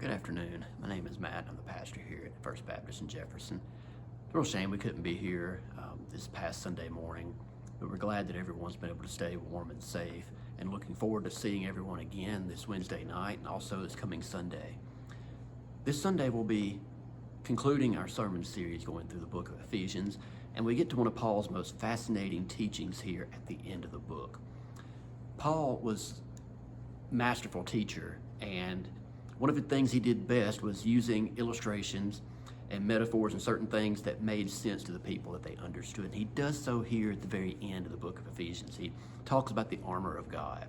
Good afternoon. My name is Matt. I'm the pastor here at First Baptist in Jefferson. It's a real shame we couldn't be here this past Sunday morning, but we're glad that everyone's been able to stay warm and safe, and looking forward to seeing everyone again this Wednesday night and also this coming Sunday. This Sunday we'll be concluding our sermon series going through the book of Ephesians, and we get to one of Paul's most fascinating teachings here at the end of the book. Paul was a masterful teacher, and one of the things he did best was using illustrations and metaphors and certain things that made sense to the people that they understood. And he does so here at the very end of the book of Ephesians. He talks about the armor of God.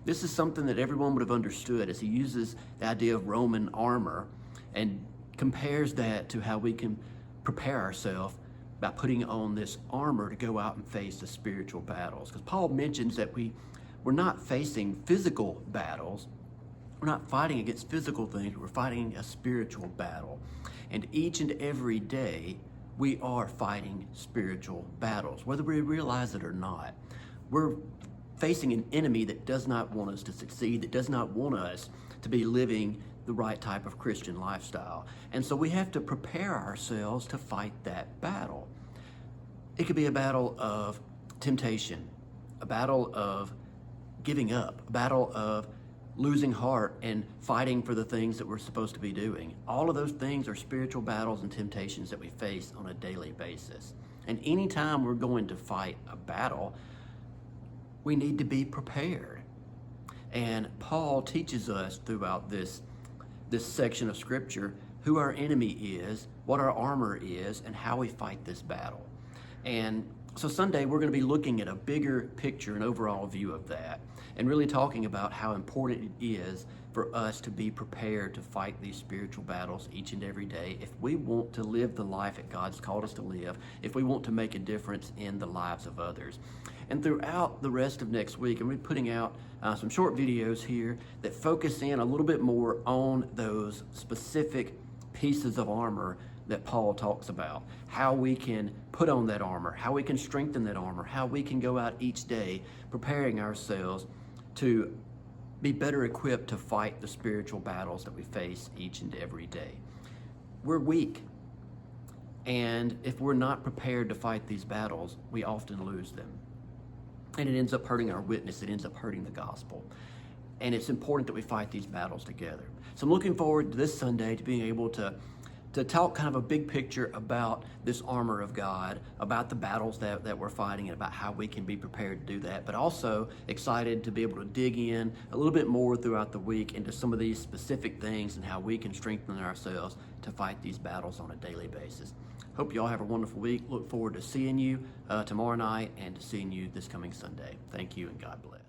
This is something that everyone would have understood as he uses the idea of Roman armor and compares that to how we can prepare ourselves by putting on this armor to go out and face the spiritual battles. Because Paul mentions that we're not facing physical battles. We're not fighting against physical things, we're fighting a spiritual battle. And each and every day, we are fighting spiritual battles, whether we realize it or not. We're facing an enemy that does not want us to succeed, that does not want us to be living the right type of Christian lifestyle. And so we have to prepare ourselves to fight that battle. It could be a battle of temptation, a battle of giving up, a battle of losing heart and fighting for the things that we're supposed to be doing. All of those things are spiritual battles and temptations that we face on a daily basis. And anytime we're going to fight a battle, we need to be prepared. And Paul teaches us throughout this section of scripture who our enemy is, what our armor is, and how we fight this battle. And so Sunday, we're going to be looking at a bigger picture, an overall view of that, and really talking about how important it is for us to be prepared to fight these spiritual battles each and every day if we want to live the life that God's called us to live, if we want to make a difference in the lives of others. And throughout the rest of next week, I'm going to be putting out some short videos here that focus in a little bit more on those specific pieces of armor that Paul talks about, how we can put on that armor, how we can strengthen that armor, how we can go out each day preparing ourselves to be better equipped to fight the spiritual battles that we face each and every day. We're weak, and if we're not prepared to fight these battles, we often lose them. And it ends up hurting our witness, it ends up hurting the gospel. And it's important that we fight these battles together. So I'm looking forward to this Sunday to being able to talk kind of a big picture about this armor of God, about the battles that we're fighting, and about how we can be prepared to do that, but also excited to be able to dig in a little bit more throughout the week into some of these specific things and how we can strengthen ourselves to fight these battles on a daily basis. Hope you all have a wonderful week. Look forward to seeing you tomorrow night and to seeing you this coming Sunday. Thank you and God bless.